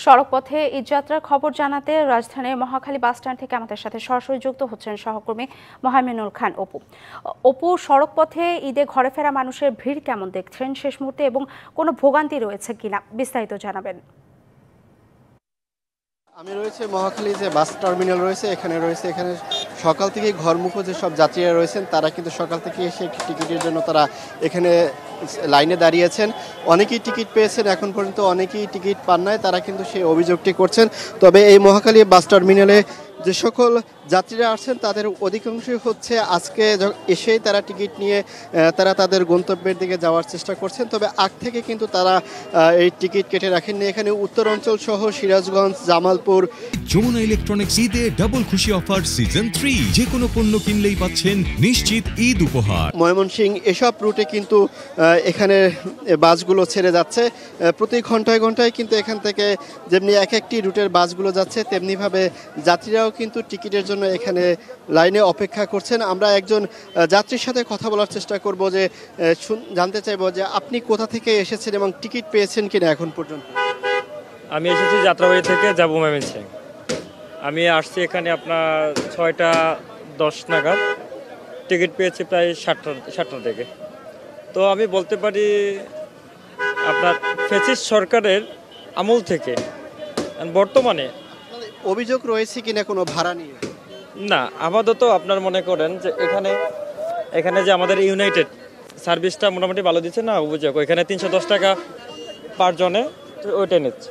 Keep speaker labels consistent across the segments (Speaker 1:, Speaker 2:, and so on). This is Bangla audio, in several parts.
Speaker 1: সড়কপথে ঈদযাত্রার খবর জানাতে রাজধানীর মহাখালী বাসস্ট্যান্ড থেকে আমাদের সাথে সরাসরি যুক্ত হচ্ছেন সহকর্মী মোহাইমিনুল খান অপু। অপু, সড়কপথে ঈদে ঘরে ফেরা মানুষের ভিড় কেমন দেখছেন শেষ মুহূর্তে এবং কোনো ভোগান্তি রয়েছে কিনা বিস্তারিত জানাবেন।
Speaker 2: আমি রয়েছে মহাখালী যে বাস টার্মিনাল রয়েছে এখানে সকাল থেকে ঘরমুখো যে সব যাত্রীরা রয়েছেন তারা কিন্তু সকাল থেকে এসে টিকিটের জন্য তারা এখানে লাইনে দাঁড়িয়েছেন। অনেকেই টিকিট পেয়েছেন, এখন পর্যন্ত অনেকেই টিকিট পান নাই, তারা কিন্তু সেই অভিযোগটি করছেন। তবে এই মহাখালী বাস টার্মিনালে যে সকল যাত্রীরা আসছেন তাদের অধিকাংশই হচ্ছে আজকে এসেই তারা টিকিট নিয়ে তারা তাদের গন্তব্যের দিকে যাওয়ার চেষ্টা করছেন। তবে আগ থেকে কিন্তু তারা এই টিকিট কেটে রাখেননি। এখানে উত্তর অঞ্চল সহ সিরাজগঞ্জ, জামালপুর।
Speaker 3: যমুনা ইলেকট্রনিক্স ঈদে ডাবল খুশি অফার সিজন 3, যে কোনো পণ্য কিনলেই পাচ্ছেন নিশ্চিত ঈদ উপহার।
Speaker 2: ময়মনসিংহ এসব রুটে কিন্তু এখানে বাসগুলো ছেড়ে যাচ্ছে। প্রতি ঘন্টায় ঘন্টায় কিন্তু এখান থেকে যেমনি এক একটি রুটের বাসগুলো যাচ্ছে তেমনিভাবে যাত্রীরাও কিন্তু টিকিটের জন্য এখানে লাইনে অপেক্ষা করছেন। আমরা একজন যাত্রীর সাথে কথা বলার চেষ্টা করব, যে জানতে চাইবো যে আপনি কোথা থেকে এসেছেন এবং টিকিট পেয়েছেন কিনা এখন পর্যন্ত।
Speaker 4: আমি এসেছি যাত্রাবাড়ি থেকে যাব ময়মনসিংহ। আমি আসছি এখানে আপনার 6টা 10 নাগাদ, টিকিট পেয়েছি প্রায় 7টা থেকে। তো আমি বলতে পারি আপনার ফ্যাসিস্ট সরকারের আমল থেকে বর্তমানে
Speaker 2: অভিযোগ রয়েছে কিনা কোনো ভাড়া নিয়ে?
Speaker 4: না, আপাতত আপনার মনে করেন যে এখানে যে আমাদের ইউনাইটেড সার্ভিসটা মোটামুটি ভালো দিচ্ছে না, অভিযোগ এখানে 310 টাকা পার জনে ওইটাই নিচ্ছে।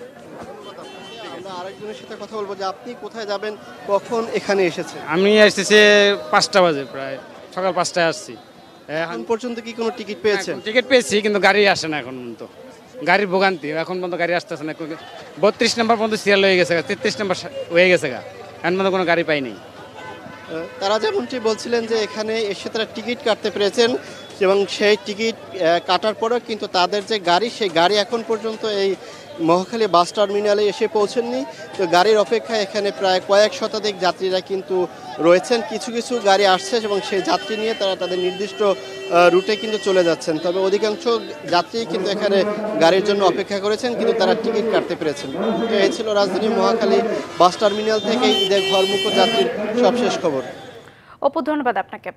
Speaker 2: আমরা আরেকজনের সাথে কথা বলবো যে আপনি কোথায় যাবেন, কখন এখানে এসেছেন?
Speaker 5: আমি এসেছি 5টা বাজে, প্রায় সকাল 5টায় আসছি।
Speaker 2: এখন পর্যন্ত কি কোনো টিকিট পেয়েছেন?
Speaker 5: টিকিট পেয়েছি কিন্তু গাড়ি আসে না এখন পর্যন্ত। গাড়ির ভোগান্তি, এখন পর্যন্ত গাড়ি আসতেছে না। 32 নম্বর পর্যন্ত সিরিয়াল হয়ে গেছে, 33 নম্বর হয়ে গেছে গা, এখন পর্যন্ত কোনো গাড়ি পাইনি।
Speaker 2: তারা যেমনটি বলছিলেন যে এখানে এসে তারা টিকিট কাটতে পেরেছেন এবং সেই টিকিট কাটার পরেও কিন্তু তাদের যে গাড়ি, সেই গাড়ি এখন পর্যন্ত এই মহাখালী বাস টার্মিনালে এসে পৌঁছেননি। তো গাড়ির অপেক্ষায় এখানে প্রায় কয়েক শতাধিক যাত্রীরা কিন্তু রয়েছেন। কিছু কিছু গাড়ি আসছে এবং সেই যাত্রী নিয়ে তারা তাদের নির্দিষ্ট রুটে কিন্তু চলে যাচ্ছেন। তবে অধিকাংশ যাত্রী কিন্তু এখানে গাড়ির জন্য অপেক্ষা করেছেন, কিন্তু তারা টিকিট কাটতে পেরেছেন। তো এই ছিল রাজধানী মহাখালী বাস টার্মিনাল থেকে ঈদের ঘরমুখো যাত্রীর সবশেষ খবর।
Speaker 1: অপু, ধন্যবাদ আপনাকে।